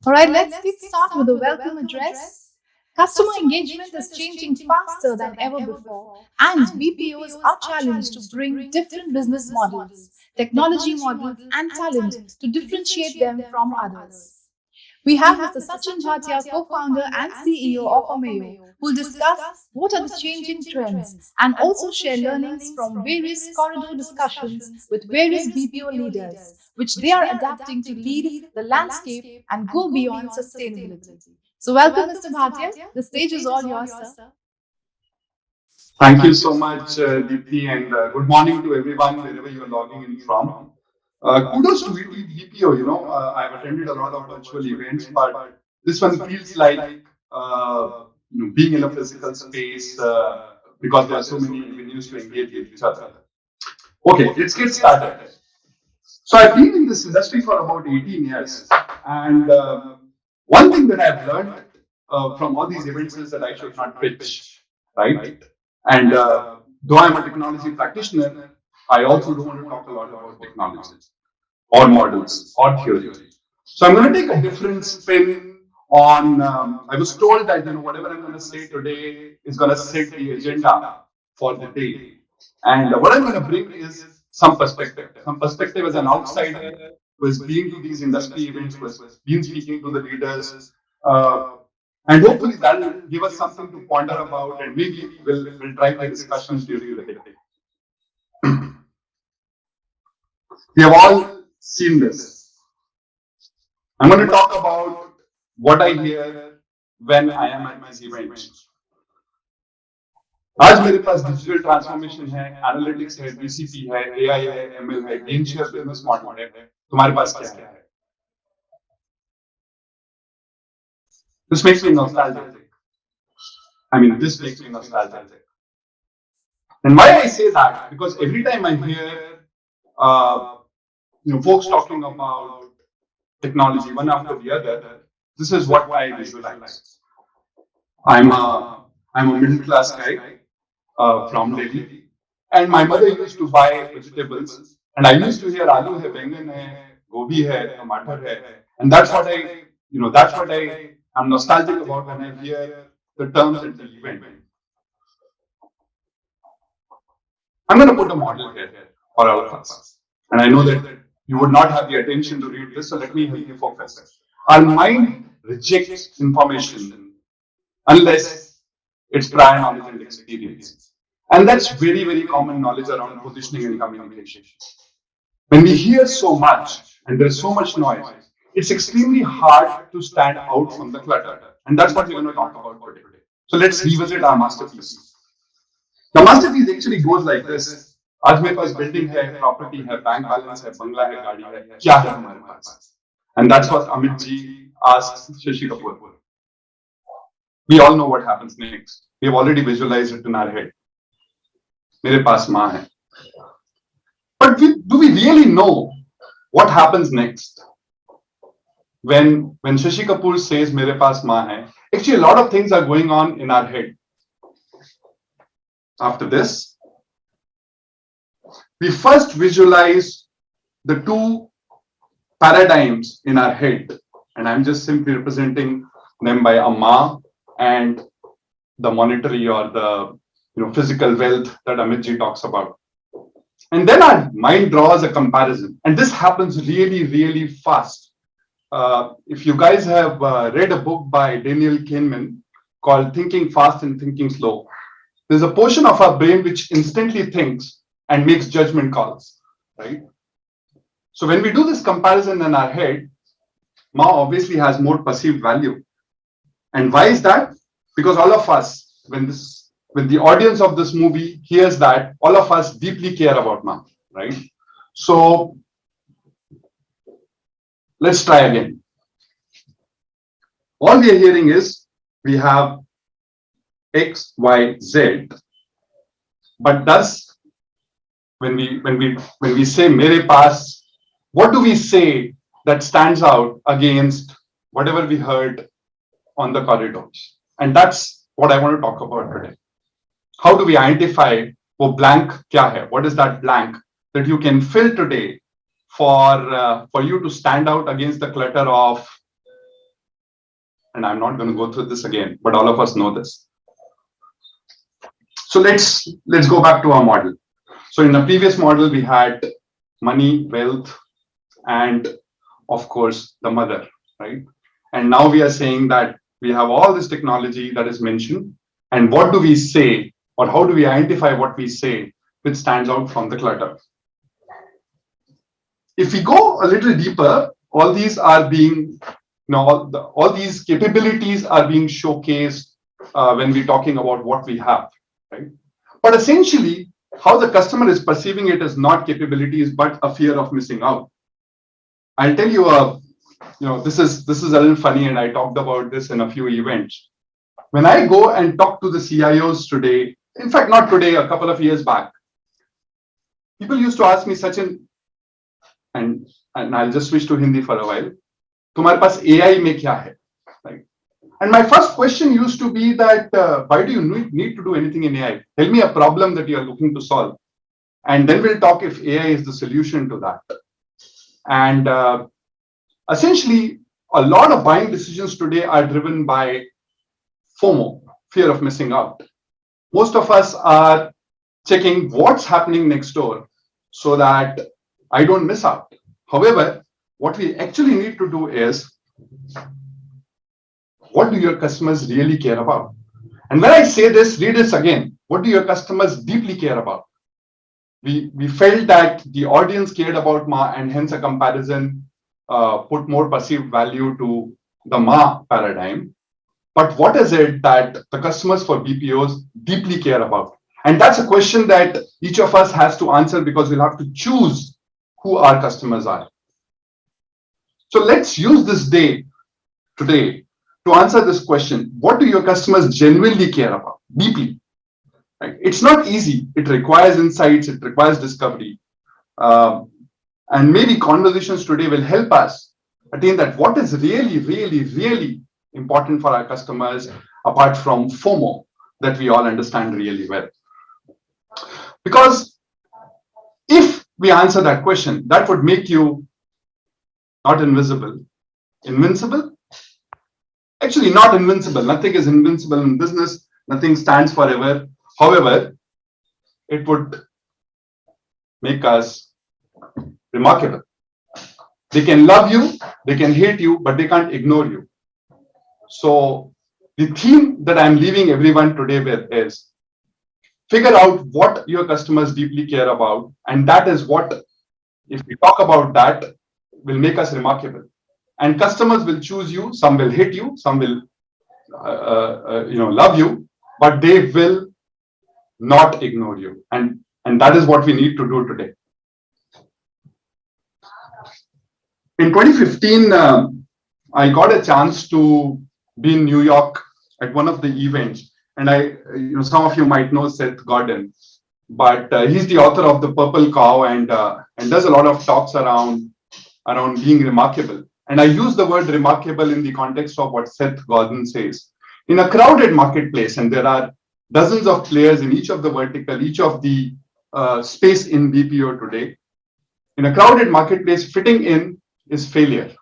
All right, let's kick start with a welcome address. Customer engagement is changing faster than ever before, and BPOs are challenged to bring different business models, technology models, and talent to differentiate them from others. We have Mr. Sachin Bhatia, co-founder and CEO of Ameyo, who will discuss what are the changing trends and also share learnings from various corridor discussions with various BPO leaders, which they are adapting to lead the landscape and go beyond sustainability. So welcome, Mr. Bhatia. The stage is all yours, sir. Thank you so much, Deepthi, and good morning to everyone wherever you are logging in from. Kudos to VPO. I've attended a lot of virtual events, but this one feels like being in a physical space because there are so many avenues to engage with each other. Okay, let's get started. So I've been in this industry for about 18 years, and one thing that I've learned from all these events is that I should not pitch, right? And though I'm a technology practitioner, I also don't want to talk a lot about technology or models or theory. So I'm going to take a different spin on. I was told that whatever I'm going to say today is going to set the agenda for the day, and what I'm going to bring is some perspective. Some perspective as an outsider who has been to these industry events, who has been speaking to the leaders. And hopefully that will give us something to ponder about, and maybe we'll drive the discussions during the day. We have all seen this. I'm going to talk about what I hear when I am at these events. आज मेरे पास digital transformation है, analytics है, BCP है, AI है, ML है, gain share business model है, तुम्हारे पास क्या है? This makes me nostalgic. I mean, this makes me nostalgic. And why I say that? Because every time I hear, folks talking about technology one after the other, this is what I visualize. I'm a middle class guy from Delhi, and my mother used to buy vegetables, and I used to hear aloo hai, bengan hai, gobi hai, tomato hai, and that's what I'm nostalgic about when I hear the terms at the event. I'm going to put a model here for all of us. And I know that you would not have the attention to read this, so let me help you focus. Our mind rejects information unless it's prior knowledge and experience. And that's very, very common knowledge around positioning and communication. When we hear so much and there's so much noise, it's extremely hard to stand out from the clutter. And that's what we're going to talk about today. So let's revisit our masterpiece. The masterpiece actually goes like this. आज मेरे पास building है, property है, bank balance है, बंगला है, गाड़ी है, क्या है हमारे पास? And that's what Amit ji asks Shashi Kapoor. We all know what happens next. We have already visualized it in our head. मेरे पास माँ है. But do we really know what happens next? When Shashi Kapoor says मेरे पास माँ है, actually a lot of things are going on in our head. After this, we first visualize the two paradigms in our head, and I'm just simply representing them by Amma and the monetary or the physical wealth that Amit ji talks about. And then our mind draws a comparison, and this happens really, really fast. If you guys have read a book by Daniel Kahneman called Thinking Fast and Thinking Slow, there's a portion of our brain which instantly thinks and makes judgment calls, right? So when we do this comparison in our head, Ma obviously has more perceived value. And why is that? Because all of us, when the audience of this movie hears that, all of us deeply care about Ma, right? So let's try again. All we are hearing is we have X, Y, Z. But when we say mere paas, what do we say that stands out against whatever we heard on the corridors? And that's what I want to talk about today. How do we identify wo blank kya hai? What is that blank that you can fill today for you to stand out against the clutter of and I'm not going to go through this again, but all of us know this. So let's go back to our model. So in the previous model, we had money, wealth, and of course the mother, right? And now we are saying that we have all this technology that is mentioned, and what do we say, or how do we identify what we say which stands out from the clutter? If we go a little deeper, all these are being, all these capabilities are being showcased when we're talking about what we have, right? But essentially, how the customer is perceiving it is not capabilities, but a fear of missing out. I'll tell you, this is a little funny, and I talked about this in a few events. When I go and talk to the CIOs today, in fact, not today, a couple of years back, people used to ask me, Sachin, and I'll just switch to Hindi for a while. तुम्हारे पास AI में क्या है? Right? And my first question used to be that why do you need to do anything in AI? Tell me a problem that you are looking to solve, and then we'll talk if AI is the solution to that. And essentially, a lot of buying decisions today are driven by FOMO, fear of missing out. Most of us are checking what's happening next door so that I don't miss out. However, what we actually need to do is, what do your customers really care about? And when I say this, read this again. What do your customers deeply care about? We felt that the audience cared about Ma, and hence a comparison put more perceived value to the Ma paradigm. But what is it that the customers for BPOs deeply care about? And that's a question that each of us has to answer, because we'll have to choose who our customers are. So let's use this day today to answer this question. What do your customers genuinely care about? Deeply. Right? It's not easy. It requires insights. It requires discovery. And maybe conversations today will help us attain that. What is really, really, really important for our customers, apart from FOMO, that we all understand really well? Because if we answer that question, that would make you not invisible, invincible. Actually, not invincible. Nothing is invincible in business. Nothing stands forever. However, it would make us remarkable. They can love you, they can hate you, but they can't ignore you. So the theme that I'm leaving everyone today with is, figure out what your customers deeply care about. And that is what, if we talk about that, will make us remarkable. And customers will choose you. Some will hate you, some will love you, but they will not ignore you. And that is what we need to do today. In 2015, I got a chance to be in New York at one of the events. And some of you might know Seth Godin, but he's the author of The Purple Cow, and does a lot of talks around being remarkable. And I use the word remarkable in the context of what Seth Godin says. In a crowded marketplace, and there are dozens of players in each of the vertical, each of the space in BPO today. In a crowded marketplace, fitting in is failure.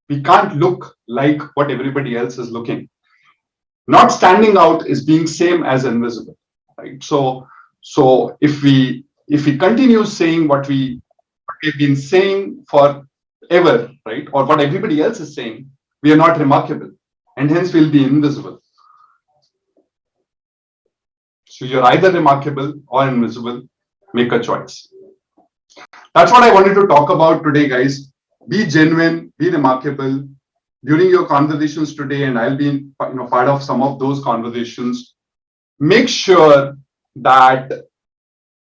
We can't look like what everybody else is looking. Not standing out is being same as invisible, right? So if we continue saying what we've been saying forever, right, or what everybody else is saying, we are not remarkable, and hence we'll be invisible. So you're either remarkable or invisible. Make a choice. That's what I wanted to talk about today, guys. Be genuine, be remarkable. During your conversations today, and I'll be part of some of those conversations, make sure that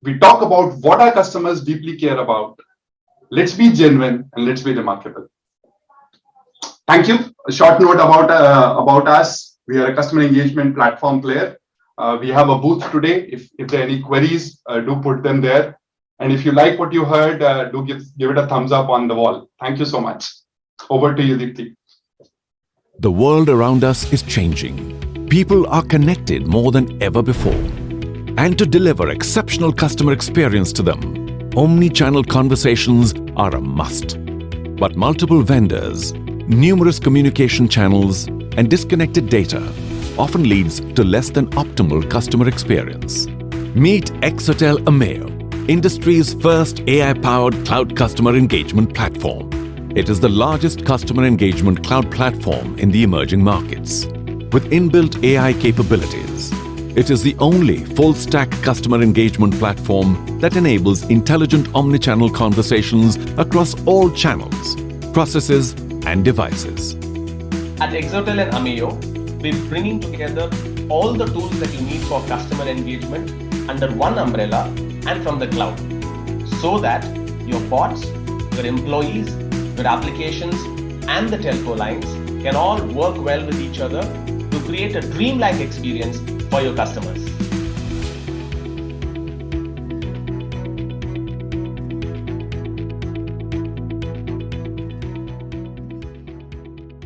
we talk about what our customers deeply care about. Let's be genuine and let's be remarkable. Thank you. A short note about us. We are a customer engagement platform player. We have a booth today. If there are any queries, do put them there. And if you like what you heard, do give it a thumbs up on the wall. Thank you so much. Over to you, Deepti. The world around us is changing. People are connected more than ever before. And to deliver exceptional customer experience to them, omni-channel conversations are a must. But multiple vendors, numerous communication channels, and disconnected data often leads to less than optimal customer experience. Meet Exotel Ameyo, industry's first AI-powered cloud customer engagement platform. It is the largest customer engagement cloud platform in the emerging markets. With inbuilt AI capabilities, it is the only full-stack customer engagement platform that enables intelligent omnichannel conversations across all channels, processes, and devices. At Exotel and Ameyo, we're bringing together all the tools that you need for customer engagement under one umbrella and from the cloud, so that your bots, your employees, your applications, and the telco lines can all work well with each other to create a dreamlike experience for your customers.